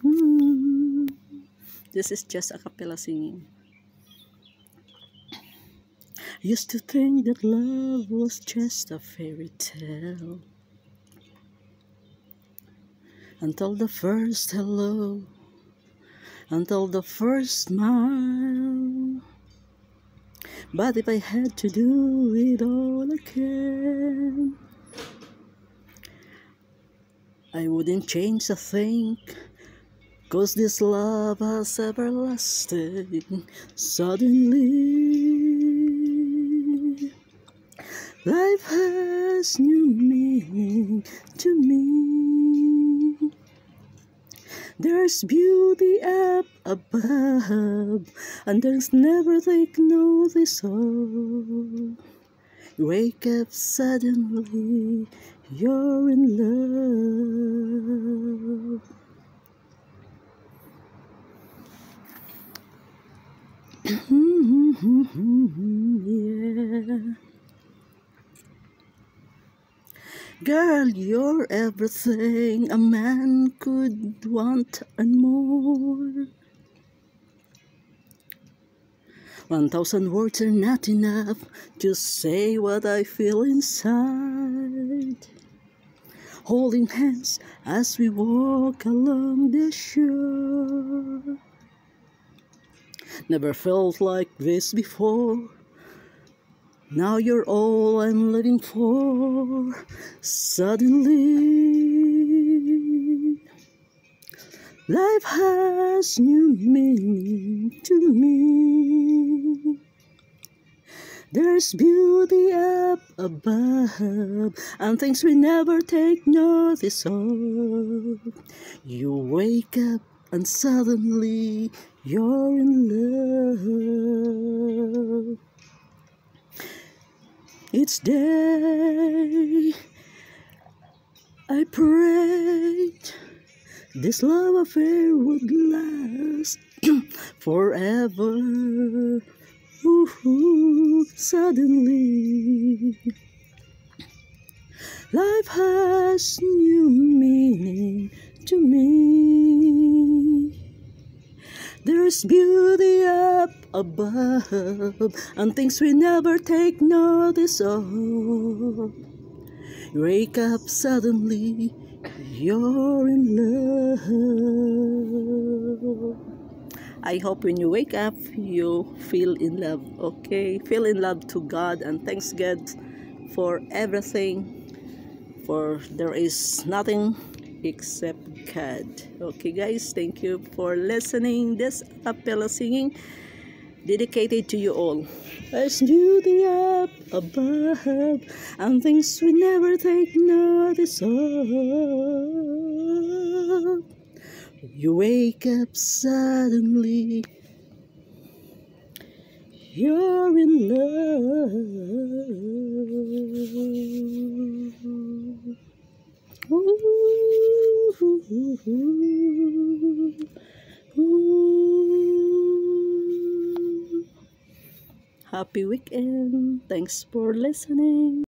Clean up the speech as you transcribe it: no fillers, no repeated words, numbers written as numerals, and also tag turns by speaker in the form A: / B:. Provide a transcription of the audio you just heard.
A: Hmm. This is just a cappella singing. Used to think that love was just a fairy tale, until the first hello, until the first smile. But if I had to do it all again, I wouldn't change a thing, 'cause this love has everlasting. Suddenly, life has new meaning to me. There's beauty up above, and there's never take notice of. You wake up suddenly, you're in love. Yeah. Girl, you're everything a man could want and more. 1,000 words are not enough to say what I feel inside. Holding hands as we walk along the shore. Never felt like this before. Now you're all I'm living for. Suddenly, life has new meaning to me. There's beauty up above, and things we never take notice of. You wake up and suddenly you're in love. Each day I prayed this love affair would last forever. Ooh, suddenly, life has new meaning to me. There's beauty up above, and things we never take notice of. You wake up suddenly, you're in love. I hope when you wake up, you feel in love, okay? Feel in love to God, and thanks God for everything, for there is nothing except God. Okay guys, thank you for listening. This cappella singing dedicated to you all. There's beauty up above, and things we never take notice of. You wake up suddenly, you're in love. Ooh, ooh, ooh, ooh. Happy weekend. Thanks for listening.